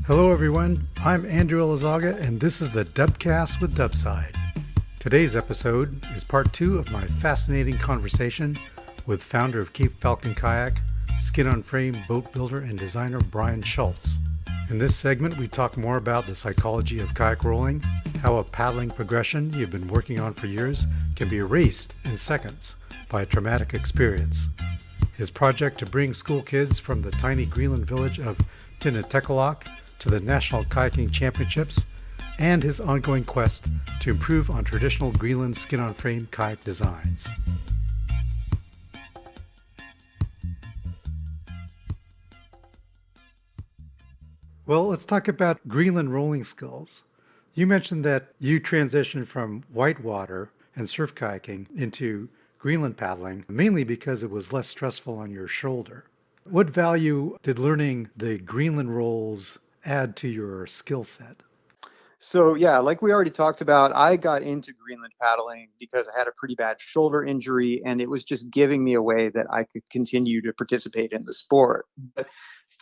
Hello everyone, I'm Andrew Elizaga and this is the Dubcast with Dubside. Today's episode is part 2 of my fascinating conversation with founder of Falcon Kayak, skin-on-frame boat builder and designer Brian Schulz. In this segment we talk more about the psychology of kayak rolling, how a paddling progression you've been working on for years can be erased in seconds by a traumatic experience, his project to bring school kids from the tiny Greenland village of Tiniteqilaaq to the National Kayaking Championships, and his ongoing quest to improve on traditional Greenland skin-on-frame kayak designs. Well, let's talk about Greenland rolling skills. You mentioned that you transitioned from whitewater and surf kayaking into Greenland paddling, mainly because it was less stressful on your shoulder. What value did learning the Greenland rolls add to your skill set? So yeah, like we already talked about, I got into Greenland paddling because I had a pretty bad shoulder injury, and it was just giving me a way that I could continue to participate in the sport. But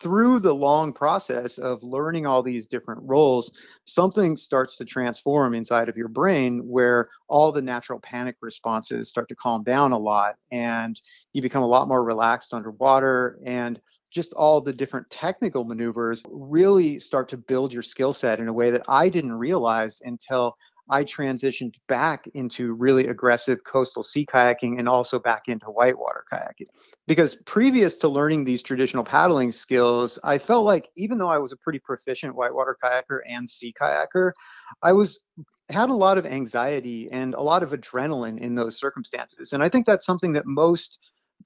through the long process of learning all these different roles, something starts to transform inside of your brain where all the natural panic responses start to calm down a lot, and you become a lot more relaxed underwater, and just all the different technical maneuvers really start to build your skill set in a way that I didn't realize until I transitioned back into really aggressive coastal sea kayaking and also back into whitewater kayaking. Because previous to learning these traditional paddling skills, I felt like even though I was a pretty proficient whitewater kayaker and sea kayaker, I had a lot of anxiety and a lot of adrenaline in those circumstances. And I think that's something that most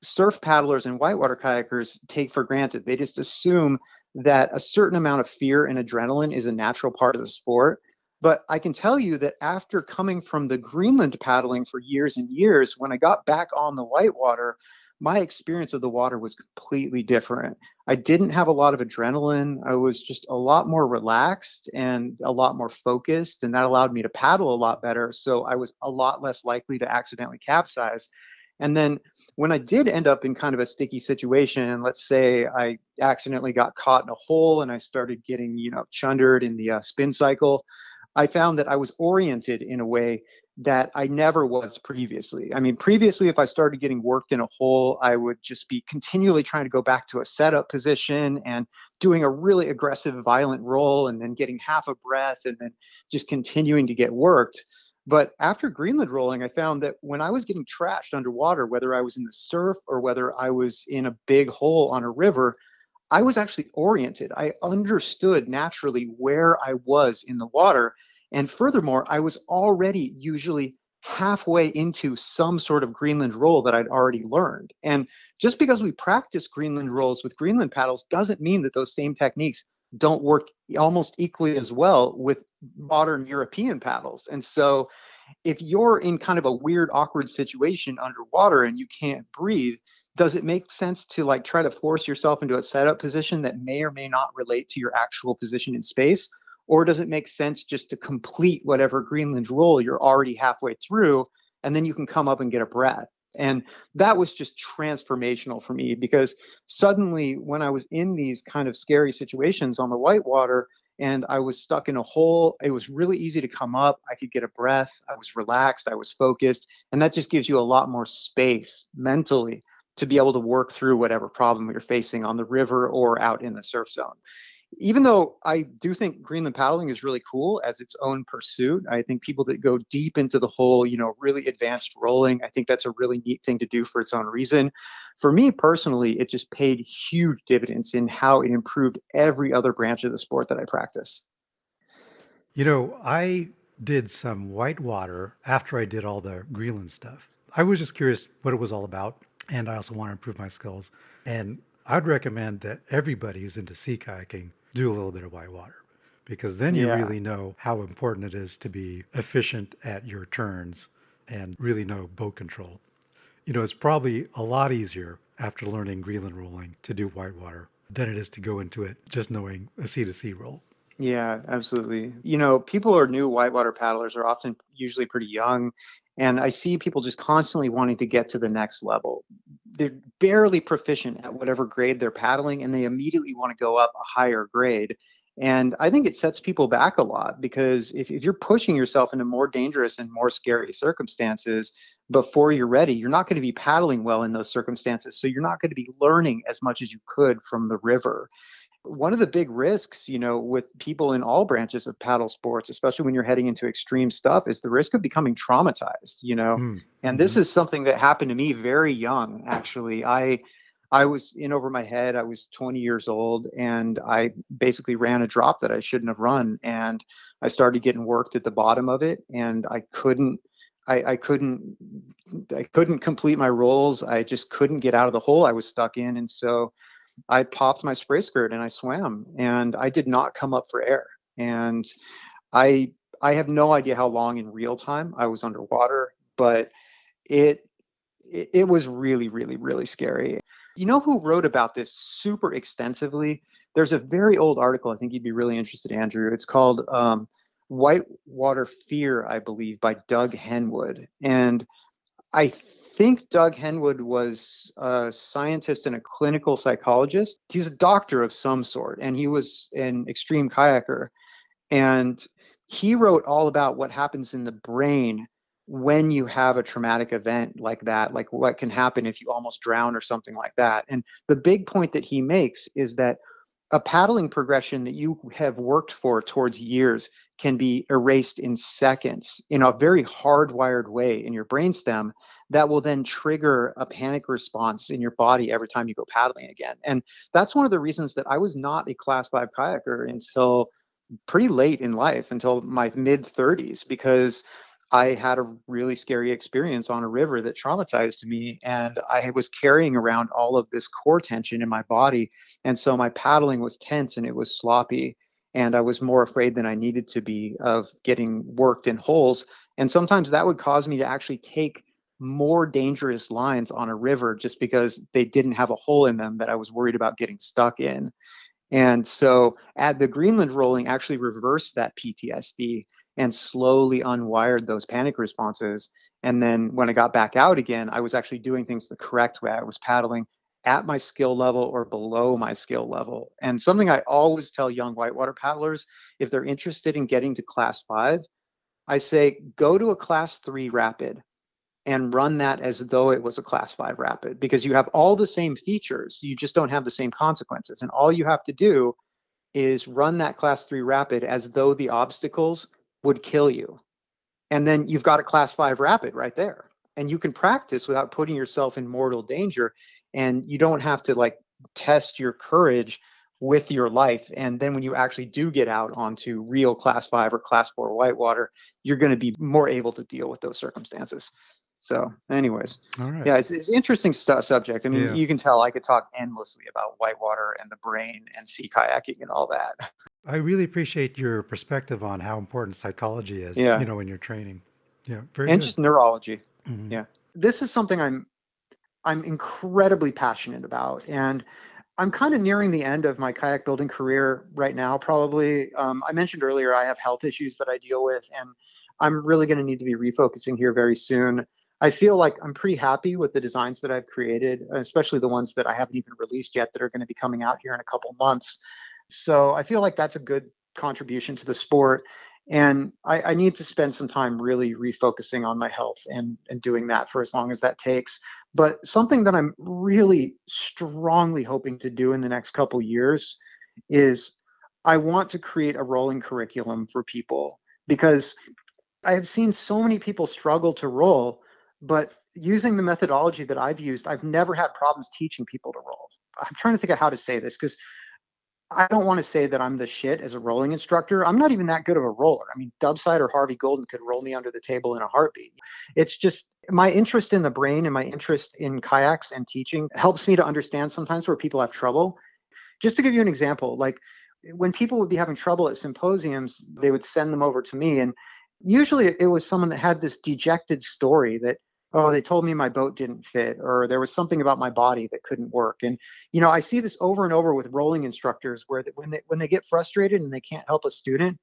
surf paddlers and whitewater kayakers take for granted. They just assume that a certain amount of fear and adrenaline is a natural part of the sport. But I can tell you that after coming from the Greenland paddling for years and years, when I got back on the whitewater, my experience of the water was completely different. I didn't have a lot of adrenaline. I was just a lot more relaxed and a lot more focused, and that allowed me to paddle a lot better. So I was a lot less likely to accidentally capsize. And then when I did end up in kind of a sticky situation, let's say I accidentally got caught in a hole and I started getting, chundered in the spin cycle, I found that I was oriented in a way that I never was previously. I mean, previously, if I started getting worked in a hole, I would just be continually trying to go back to a setup position and doing a really aggressive, violent roll and then getting half a breath and then just continuing to get worked. But after Greenland rolling, I found that when I was getting trashed underwater, whether I was in the surf or whether I was in a big hole on a river, I was actually oriented. I understood naturally where I was in the water. And furthermore, I was already usually halfway into some sort of Greenland roll that I'd already learned. And just because we practice Greenland rolls with Greenland paddles doesn't mean that those same techniques don't work almost equally as well with modern European paddles. And so if you're in kind of a weird, awkward situation underwater and you can't breathe, does it make sense to try to force yourself into a setup position that may or may not relate to your actual position in space? Or does it make sense just to complete whatever Greenland roll you're already halfway through, and then you can come up and get a breath? And that was just transformational for me, because suddenly when I was in these kind of scary situations on the whitewater and I was stuck in a hole, it was really easy to come up. I could get a breath. I was relaxed. I was focused. And that just gives you a lot more space mentally to be able to work through whatever problem you're facing on the river or out in the surf zone. Even though I do think Greenland paddling is really cool as its own pursuit, I think people that go deep into the whole, really advanced rolling, I think that's a really neat thing to do for its own reason. For me personally, it just paid huge dividends in how it improved every other branch of the sport that I practice. I did some whitewater after I did all the Greenland stuff. I was just curious what it was all about, and I also want to improve my skills. And I'd recommend that everybody who's into sea kayaking do a little bit of whitewater, because then you Yeah. really know how important it is to be efficient at your turns and really know boat control. It's probably a lot easier after learning Greenland rolling to do whitewater than it is to go into it just knowing a sea to sea roll. Yeah, absolutely. People who are new whitewater paddlers are often usually pretty young, and I see people just constantly wanting to get to the next level. They're barely proficient at whatever grade they're paddling, and they immediately want to go up a higher grade. And I think it sets people back a lot, because if you're pushing yourself into more dangerous and more scary circumstances before you're ready, you're not going to be paddling well in those circumstances. So you're not going to be learning as much as you could from the river. One of the big risks, with people in all branches of paddle sports, especially when you're heading into extreme stuff, is the risk of becoming traumatized. And this is something that happened to me very young, actually. I was in over my head. I was 20 years old, and I basically ran a drop that I shouldn't have run. And I started getting worked at the bottom of it, and I couldn't complete my rolls. I just couldn't get out of the hole I was stuck in. And so I popped my spray skirt and I swam, and I did not come up for air. And I I have no idea how long in real time I was underwater, but it it was really, really, really scary. You know who wrote about this super extensively? There's a very old article I think you'd be really interested, Andrew. It's called Whitewater Fear, I believe, by Doug Henwood. And I think Doug Henwood was a scientist and a clinical psychologist. He's a doctor of some sort, and he was an extreme kayaker. And he wrote all about what happens in the brain when you have a traumatic event like that, like what can happen if you almost drown or something like that. And the big point that he makes is that a paddling progression that you have worked for towards years can be erased in seconds in a very hardwired way in your brainstem that will then trigger a panic response in your body every time you go paddling again. And that's one of the reasons that I was not a class 5 kayaker until pretty late in life, until my mid 30s, because I had a really scary experience on a river that traumatized me, and I was carrying around all of this core tension in my body. And so my paddling was tense and it was sloppy, and I was more afraid than I needed to be of getting worked in holes. And sometimes that would cause me to actually take more dangerous lines on a river just because they didn't have a hole in them that I was worried about getting stuck in. And so at the Greenland rolling actually reversed that PTSD and slowly unwired those panic responses. And then when I got back out again, I was actually doing things the correct way. I was paddling at my skill level or below my skill level. And something I always tell young whitewater paddlers, if they're interested in getting to class 5, I say go to a class 3 rapid and run that as though it was a class 5 rapid, because you have all the same features, you just don't have the same consequences. And all you have to do is run that class 3 rapid as though the obstacles would kill you. And then you've got a class 5 rapid right there. And you can practice without putting yourself in mortal danger. And you don't have to like test your courage with your life. And then when you actually do get out onto real class 5 or class 4 whitewater, you're going to be more able to deal with those circumstances. So anyways, All right. yeah, it's an interesting subject. I mean, Yeah. you can tell I could talk endlessly about whitewater and the brain and sea kayaking and all that. I really appreciate your perspective on how important psychology is, Yeah. when you're training. Yeah, very And good. just neurology. Mhm. Yeah. This is something I'm incredibly passionate about. And I'm kind of nearing the end of my kayak building career right now, probably. I mentioned earlier I have health issues that I deal with, and I'm really going to need to be refocusing here very soon. I feel like I'm pretty happy with the designs that I've created, especially the ones that I haven't even released yet that are going to be coming out here in a couple months. So I feel like that's a good contribution to the sport. And I need to spend some time really refocusing on my health and doing that for as long as that takes. But something that I'm really strongly hoping to do in the next couple years is I want to create a rolling curriculum for people, because I have seen so many people struggle to roll, but using the methodology that I've used, I've never had problems teaching people to roll. I'm trying to think of how to say this, because I don't want to say that I'm the shit as a rolling instructor. I'm not even that good of a roller. I mean, Dubside or Harvey Golden could roll me under the table in a heartbeat. It's just my interest in the brain and my interest in kayaks and teaching helps me to understand sometimes where people have trouble. Just to give you an example, like when people would be having trouble at symposiums, they would send them over to me. And usually it was someone that had this dejected story that, oh, they told me my boat didn't fit, or there was something about my body that couldn't work. And, I see this over and over with rolling instructors where when they get frustrated and they can't help a student,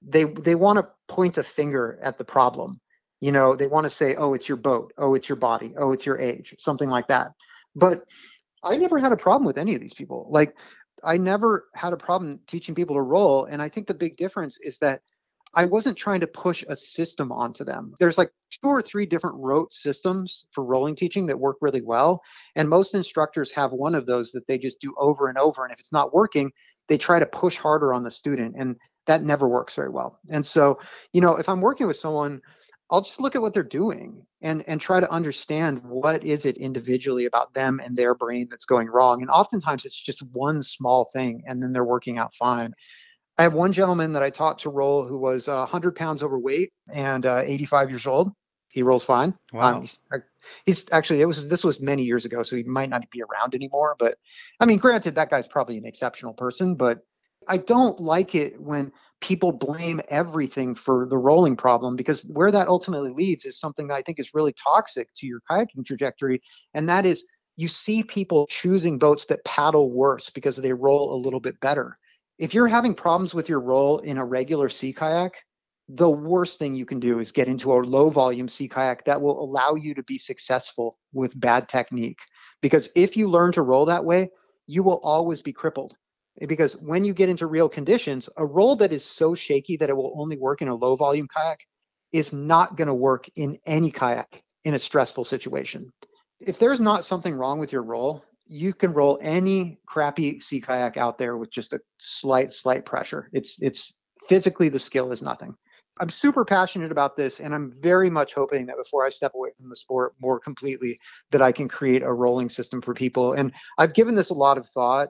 they want to point a finger at the problem. They want to say, oh, it's your boat. Oh, it's your body. Oh, it's your age, something like that. But I never had a problem with any of these people. Like I never had a problem teaching people to roll. And I think the big difference is that I wasn't trying to push a system onto them. There's like 2 or 3 different rote systems for rolling teaching that work really well. And most instructors have one of those that they just do over and over. And if it's not working, they try to push harder on the student. And that never works very well. And so, if I'm working with someone, I'll just look at what they're doing and try to understand what is it individually about them and their brain that's going wrong. And oftentimes it's just one small thing and then they're working out fine. I have one gentleman that I taught to roll who was 100 pounds overweight and 85 years old. He rolls fine. Wow. He's actually, this was many years ago, so he might not be around anymore. But I mean, granted, that guy's probably an exceptional person, but I don't like it when people blame everything for the rolling problem, because where that ultimately leads is something that I think is really toxic to your kayaking trajectory. And that is, you see people choosing boats that paddle worse because they roll a little bit better. If you're having problems with your roll in a regular sea kayak, the worst thing you can do is get into a low volume sea kayak that will allow you to be successful with bad technique. Because if you learn to roll that way, you will always be crippled. Because when you get into real conditions, a roll that is so shaky that it will only work in a low volume kayak is not going to work in any kayak in a stressful situation. If there's not something wrong with your roll, you can roll any crappy sea kayak out there with just a slight pressure. It's physically, the skill is nothing. I'm super passionate about this, and I'm very much hoping that before I step away from the sport more completely, that I can create a rolling system for people. And I've given this a lot of thought.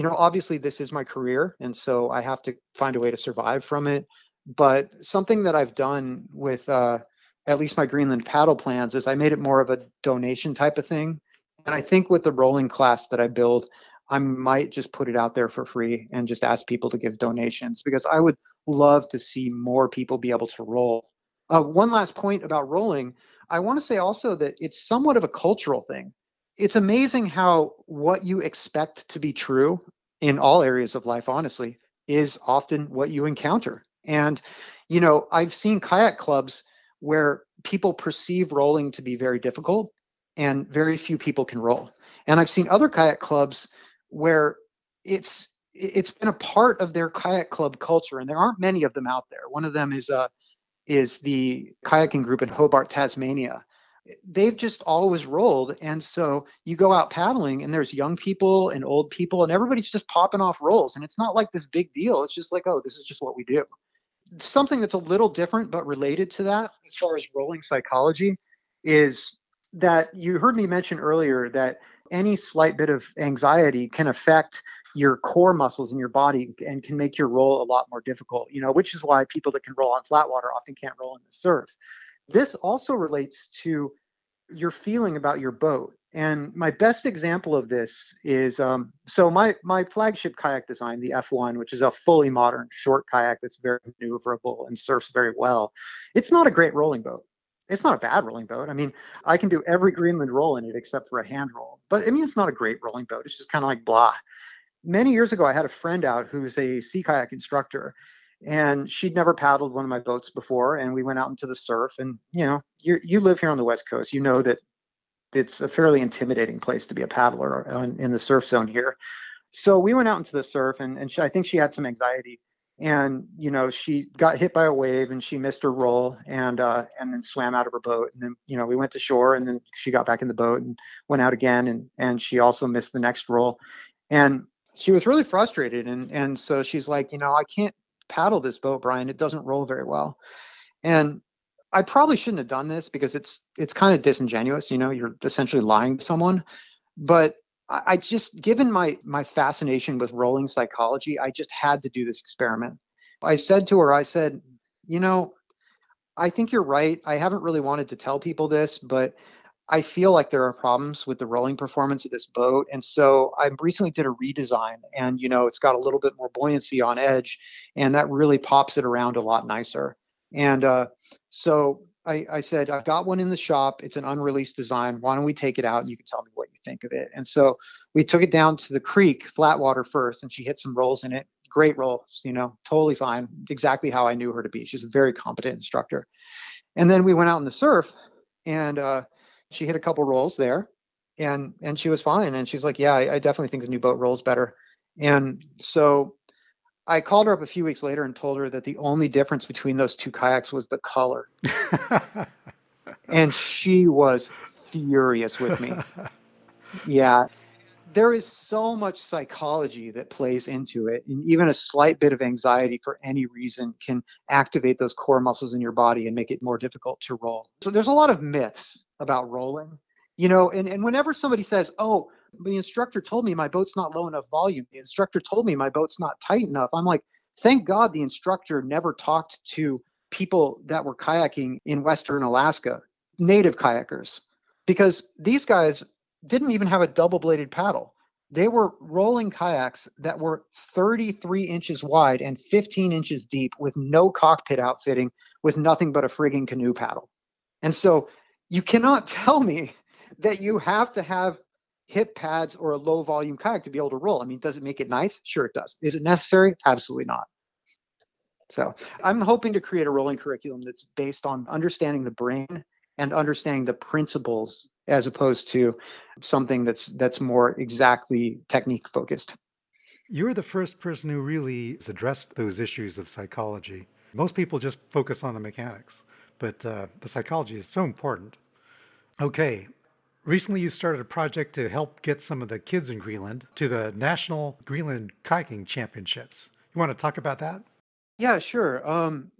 Obviously this is my career, and so I have to find a way to survive from it. But something that I've done with at least my Greenland paddle plans is I made it more of a donation type of thing. And I think with the rolling class that I build, I might just put it out there for free and just ask people to give donations, because I would love to see more people be able to roll. One last point about rolling, I want to say also that it's somewhat of a cultural thing. It's amazing how what you expect to be true in all areas of life, honestly, is often what you encounter. And, I've seen kayak clubs where people perceive rolling to be very difficult and very few people can roll. And I've seen other kayak clubs where it's been a part of their kayak club culture, and there aren't many of them out there. One of them is the kayaking group in Hobart, Tasmania. They've just always rolled, and so you go out paddling, and there's young people and old people, and everybody's just popping off rolls, and it's not like this big deal. It's just like, oh, this is just what we do. Something that's a little different but related to that, as far as rolling psychology, is that you heard me mention earlier that any slight bit of anxiety can affect your core muscles in your body and can make your roll a lot more difficult, which is why people that can roll on flat water often can't roll in the surf. This also relates to your feeling about your boat. And my best example of this is, so my flagship kayak design, the F1, which is a fully modern short kayak that's very maneuverable and surfs very well. It's not a great rolling boat. It's not a bad rolling boat. I mean, I can do every Greenland roll in it except for a hand roll. But I mean, it's not a great rolling boat. It's just kind of like blah. Many years ago, I had a friend out who's a sea kayak instructor, and she'd never paddled one of my boats before. And we went out into the surf. And, you live here on the West Coast. You know that it's a fairly intimidating place to be a paddler in the surf zone here. So we went out into the surf, and I think she had some anxiety. And, she got hit by a wave and she missed her roll and then swam out of her boat. And then, we went to shore, and then she got back in the boat and went out again. And she also missed the next roll. And she was really frustrated. And so she's like, I can't paddle this boat, Brian. It doesn't roll very well. And I probably shouldn't have done this because it's kind of disingenuous. You're essentially lying to someone. But I just, given my fascination with rolling psychology, I just had to do this experiment. I said to her, I said, I think you're right. I haven't really wanted to tell people this, but I feel like there are problems with the rolling performance of this boat. And so I recently did a redesign, and, it's got a little bit more buoyancy on edge, and that really pops it around a lot nicer. And so I said, I've got one in the shop. It's an unreleased design. Why don't we take it out and you can tell me what you think of it? And so we took it down to the creek, flat water first, and she hit some rolls in it. Great rolls, totally fine. Exactly how I knew her to be. She's a very competent instructor. And then we went out in the surf, and she hit a couple rolls there, and she was fine. And she's like, yeah, I definitely think the new boat rolls better. And so I called her up a few weeks later and told her that the only difference between those two kayaks was the color. And she was furious with me. Yeah. There is so much psychology that plays into it. And even a slight bit of anxiety for any reason can activate those core muscles in your body and make it more difficult to roll. So there's a lot of myths about rolling, and whenever somebody says, oh, the instructor told me my boat's not low enough volume, the instructor told me my boat's not tight enough, I'm like, thank God the instructor never talked to people that were kayaking in Western Alaska, native kayakers, because these guys didn't even have a double bladed paddle. They were rolling kayaks that were 33 inches wide and 15 inches deep with no cockpit outfitting, with nothing but a frigging canoe paddle. And so you cannot tell me that you have to have hip pads or a low volume kayak to be able to roll. I mean, does it make it nice? Sure, it does. Is it necessary? Absolutely not. So I'm hoping to create a rolling curriculum that's based on understanding the brain and understanding the principles, as opposed to something that's more exactly technique focused. You're the first person who really addressed those issues of psychology. Most people just focus on the mechanics, but the psychology is so important. Okay, recently you started a project to help get some of the kids in Greenland to the National Greenland Kayaking Championships. You want to talk about that? Yeah, sure.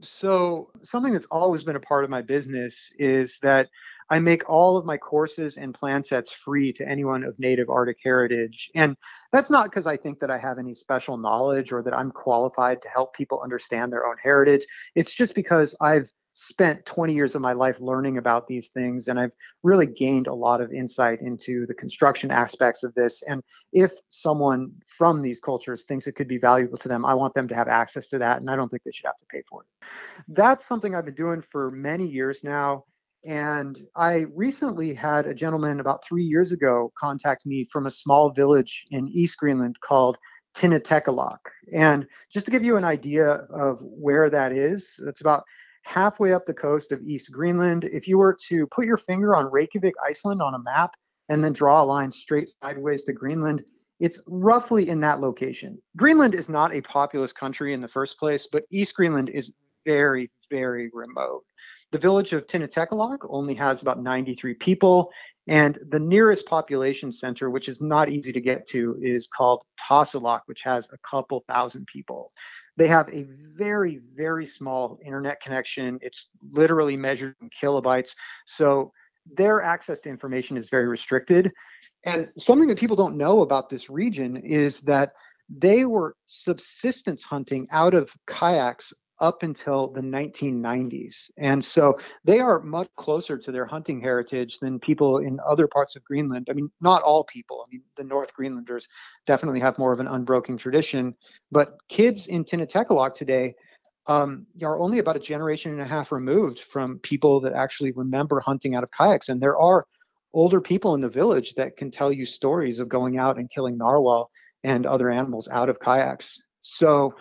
So something that's always been a part of my business is that I make all of my courses and plan sets free to anyone of Native Arctic heritage. And that's not because I think that I have any special knowledge or that I'm qualified to help people understand their own heritage. It's just because I've spent 20 years of my life learning about these things, and I've really gained a lot of insight into the construction aspects of this. And if someone from these cultures thinks it could be valuable to them, I want them to have access to that, and I don't think they should have to pay for it. That's something I've been doing for many years now. And I recently had a gentleman about 3 years ago contact me from a small village in East Greenland called Tiniteqilaaq. And just to give you an idea of where that is, it's about halfway up the coast of East Greenland. If you were to put your finger on Reykjavik, Iceland on a map, and then draw a line straight sideways to Greenland, it's roughly in that location. Greenland is not a populous country in the first place, but East Greenland is very, very remote. The village of Tiniteqilaaq only has about 93 people, and the nearest population center, which is not easy to get to, is called Tassilaq, which has a couple thousand people. They have a very, very small internet connection. It's literally measured in kilobytes. So their access to information is very restricted. And something that people don't know about this region is that they were subsistence hunting out of kayaks up until the 1990s. And so they are much closer to their hunting heritage than people in other parts of Greenland. I mean, not all people. I mean, the North Greenlanders definitely have more of an unbroken tradition. But kids in Tiniteqilaaq today are only about a generation and a half removed from people that actually remember hunting out of kayaks. And there are older people in the village that can tell you stories of going out and killing narwhal and other animals out of kayaks. So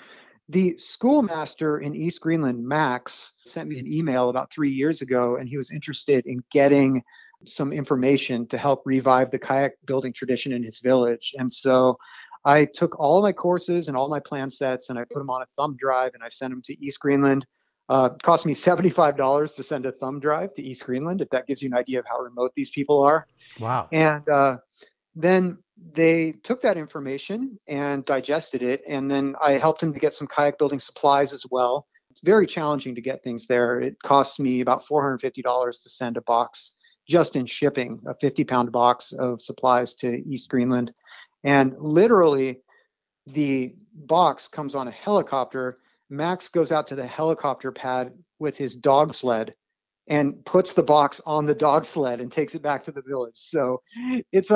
the schoolmaster in East Greenland, Max, sent me an email about 3 years ago, and he was interested in getting some information to help revive the kayak building tradition in his village. And so I took all of my courses and all my plan sets and I put them on a thumb drive and I sent them to East Greenland. It cost me $75 to send a thumb drive to East Greenland, if that gives you an idea of how remote these people are. Wow. And then they took that information and digested it. And then I helped them to get some kayak building supplies as well. It's very challenging to get things there. It costs me about $450 to send a box just in shipping, a 50-pound box of supplies to East Greenland. And literally, the box comes on a helicopter. Max goes out to the helicopter pad with his dog sled and puts the box on the dog sled and takes it back to the village. So it's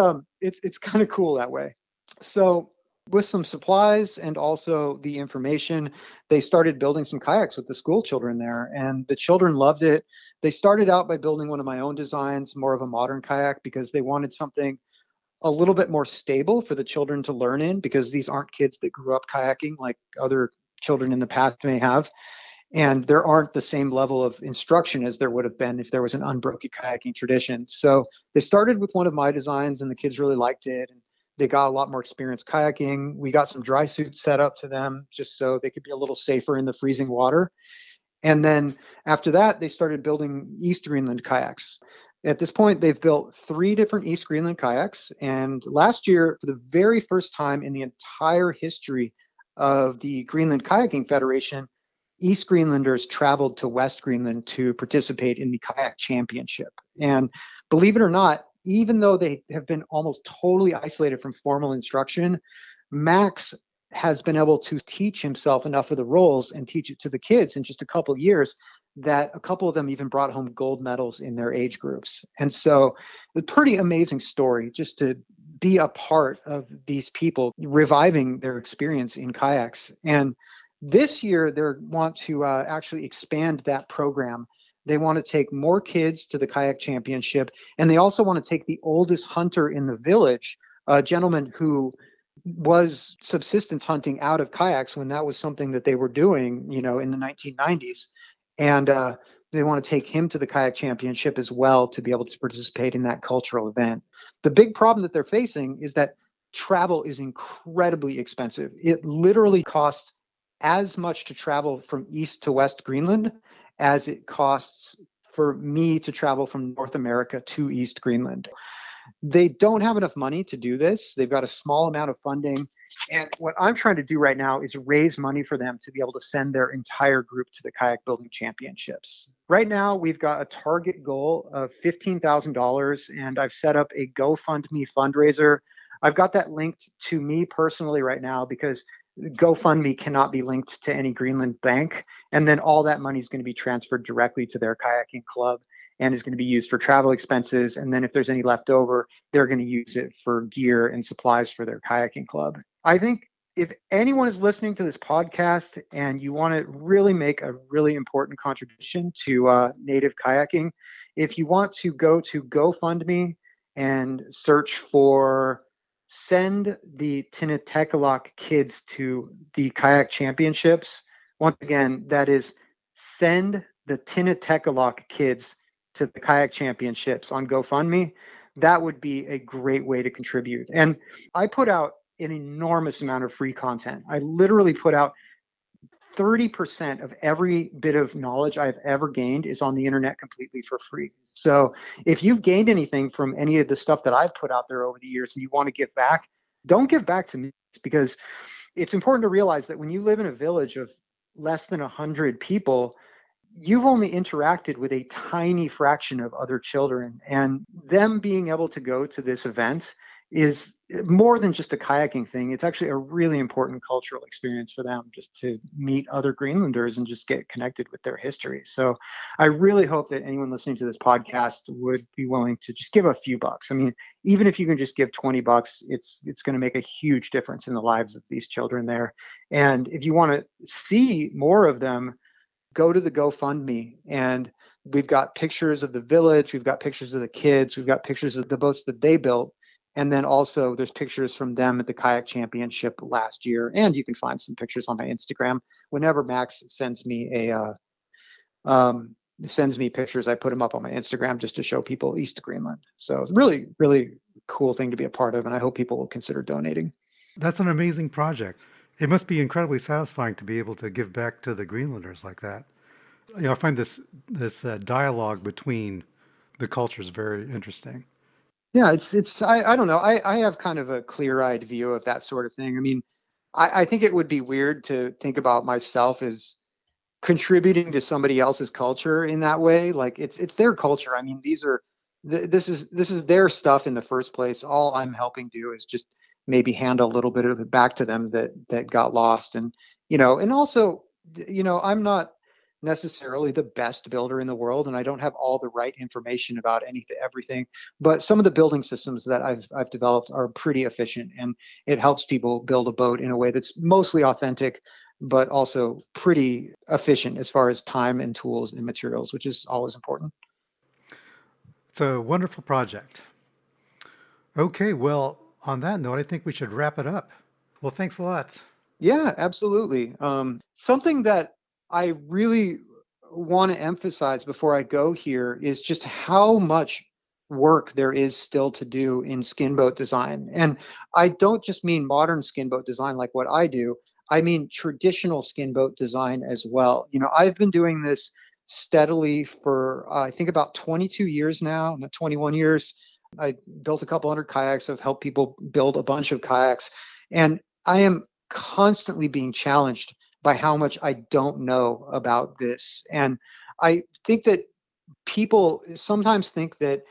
kind of cool that way. So with some supplies and also the information, they started building some kayaks with the school children there, and the children loved it. They started out by building one of my own designs, more of a modern kayak, because they wanted something a little bit more stable for the children to learn in, because these aren't kids that grew up kayaking like other children in the past may have. And there aren't the same level of instruction as there would have been if there was an unbroken kayaking tradition. So they started with one of my designs and the kids really liked it. And They got a lot more experience kayaking. We got some dry suits set up to them just so they could be a little safer in the freezing water. And then after that, they started building East Greenland kayaks. At this point, they've built 3 different East Greenland kayaks. And last year, for the very first time in the entire history of the Greenland Kayaking Federation, East Greenlanders traveled to West Greenland to participate in the kayak championship. And believe it or not, even though they have been almost totally isolated from formal instruction, Max has been able to teach himself enough of the roles and teach it to the kids in just a couple of years that a couple of them even brought home gold medals in their age groups. And so a pretty amazing story just to be a part of these people reviving their experience in kayaks. And this year, they want to actually expand that program. They want to take more kids to the kayak championship, and they also want to take the oldest hunter in the village, a gentleman who was subsistence hunting out of kayaks when that was something that they were doing, in the 1990s. And they want to take him to the kayak championship as well to be able to participate in that cultural event. The big problem that they're facing is that travel is incredibly expensive. It literally costs as much to travel from East to West Greenland as it costs for me to travel from North America to East Greenland. They don't have enough money to do this. They've got a small amount of funding. And what I'm trying to do right now is raise money for them to be able to send their entire group to the kayak building championships. Right now, we've got a target goal of $15,000, and I've set up a GoFundMe fundraiser. I've got that linked to me personally right now because GoFundMe cannot be linked to any Greenland bank. And then all that money is going to be transferred directly to their kayaking club and is going to be used for travel expenses. And then if there's any left over, they're going to use it for gear and supplies for their kayaking club. I think if anyone is listening to this podcast and you want to really make a really important contribution to native kayaking, if you want to go to GoFundMe and search for send the Tiniteqilaaq kids to the kayak championships. Once again, that is send the Tiniteqilaaq kids to the kayak championships on GoFundMe. That would be a great way to contribute. And I put out an enormous amount of free content. I literally put out 30% of every bit of knowledge I've ever gained is on the internet completely for free. So if you've gained anything from any of the stuff that I've put out there over the years and you want to give back, don't give back to me, because it's important to realize that when you live in a village of less than 100 people, you've only interacted with a tiny fraction of other children, and them being able to go to this event is more than just a kayaking thing. It's actually a really important cultural experience for them, just to meet other Greenlanders and just get connected with their history. So I really hope that anyone listening to this podcast would be willing to just give a few bucks. I mean, even if you can just give $20, it's going to make a huge difference in the lives of these children there. And if you want to see more of them, go to the GoFundMe, and we've got pictures of the village, we've got pictures of the kids, we've got pictures of the boats that they built. And then also there's pictures from them at the kayak championship last year. And you can find some pictures on my Instagram. Whenever Max sends me pictures, I put them up on my Instagram just to show people East Greenland. So it's really, really cool thing to be a part of. And I hope people will consider donating. That's an amazing project. It must be incredibly satisfying to be able to give back to the Greenlanders like that. I find this dialogue between the cultures very interesting. Yeah, I don't know. I have kind of a clear-eyed view of that sort of thing. I mean, I think it would be weird to think about myself as contributing to somebody else's culture in that way. Like it's their culture. I mean, this is their stuff in the first place. All I'm helping do is just maybe hand a little bit of it back to them that got lost. And and also, I'm not necessarily the best builder in the world, and I don't have all the right information about everything, but some of the building systems that I've developed are pretty efficient, and it helps people build a boat in a way that's mostly authentic, but also pretty efficient as far as time and tools and materials, which is always important. It's a wonderful project. Okay, well, on that note, I think we should wrap it up. Well, thanks a lot. Yeah, absolutely. Something that I really want to emphasize before I go here is just how much work there is still to do in skin boat design. And I don't just mean modern skin boat design like what I do. I mean traditional skin boat design as well. I've been doing this steadily for I think about 22 years now, not 21 years. I built a couple hundred kayaks. I've helped people build a bunch of kayaks. And I am constantly being challenged by how much I don't know about this. And I think that people sometimes think that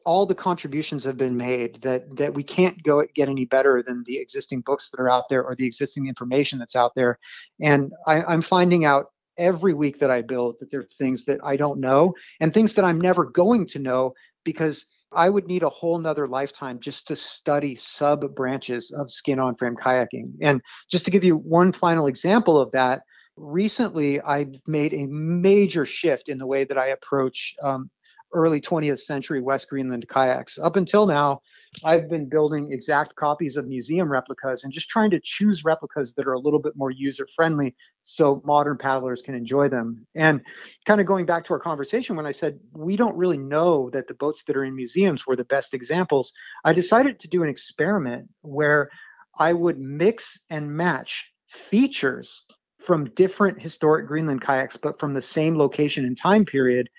all the contributions have been made, that we can't get any better than the existing books that are out there or the existing information that's out there. And I'm finding out every week that I build that there's things that I don't know and things that I'm never going to know, because I would need a whole nother lifetime just to study sub branches of skin on frame kayaking. And just to give you one final example of that, recently I've made a major shift in the way that I approach early 20th century West Greenland kayaks. Up until now, I've been building exact copies of museum replicas and just trying to choose replicas that are a little bit more user-friendly so modern paddlers can enjoy them. And kind of going back to our conversation when I said we don't really know that the boats that are in museums were the best examples, I decided to do an experiment where I would mix and match features from different historic Greenland kayaks, but from the same location and time period,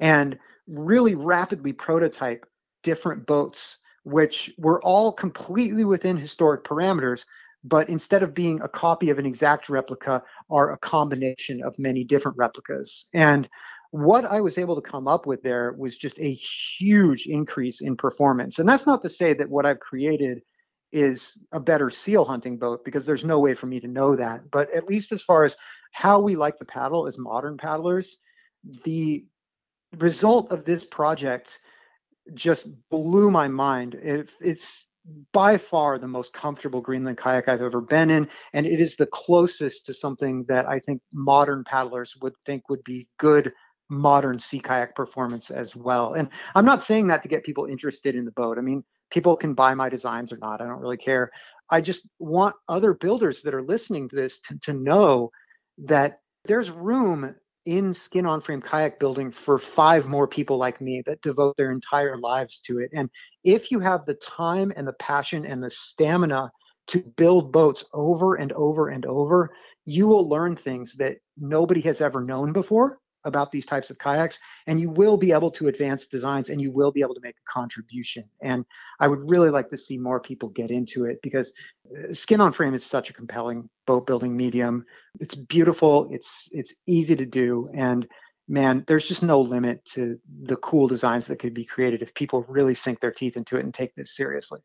and really rapidly prototype different boats, which were all completely within historic parameters, but instead of being a copy of an exact replica, are a combination of many different replicas. And what I was able to come up with there was just a huge increase in performance. And that's not to say that what I've created is a better seal hunting boat, because there's no way for me to know that. But at least as far as how we like to paddle as modern paddlers, the result of this project just blew my mind. It's by far the most comfortable Greenland kayak I've ever been in, and it is the closest to something that I think modern paddlers would think would be good modern sea kayak performance as well. And I'm not saying that to get people interested in the boat. I mean, people can buy my designs or not. I don't really care. I just want other builders that are listening to this to know that there's room in skin on frame kayak building for 5 more people like me that devote their entire lives to it. And if you have the time and the passion and the stamina to build boats over and over and over, you will learn things that nobody has ever known before about these types of kayaks, and you will be able to advance designs, and you will be able to make a contribution. And I would really like to see more people get into it, because skin on frame is such a compelling boat building medium. It's beautiful, it's easy to do, and man, there's just no limit to the cool designs that could be created if people really sink their teeth into it and take this seriously.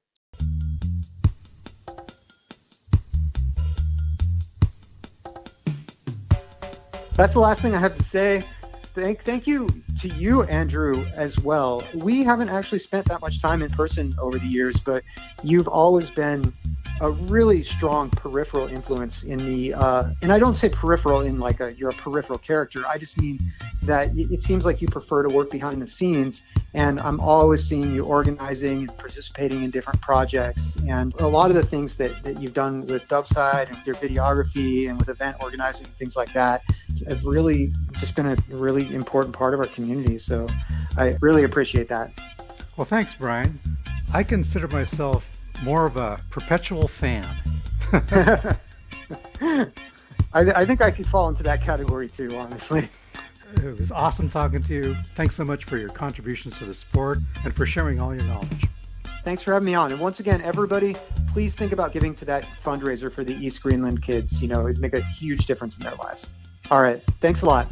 That's the last thing I have to say. Thank you to you, Andrew, as well. We haven't actually spent that much time in person over the years, but you've always been a really strong peripheral influence in the, and I don't say peripheral in like you're a peripheral character. I just mean that it seems like you prefer to work behind the scenes, and I'm always seeing you organizing and participating in different projects. And a lot of the things that you've done with Dubside and with your videography and with event organizing, things like that, have really just been a really important part of our community. So I really appreciate that. Well, thanks, Brian. I consider myself more of a perpetual fan. I think I could fall into that category too, honestly. It was awesome talking to you. Thanks so much for your contributions to the sport and for sharing all your knowledge. Thanks for having me on. And once again, everybody, please think about giving to that fundraiser for the East Greenland kids. You know, it'd make a huge difference in their lives. All right. Thanks a lot.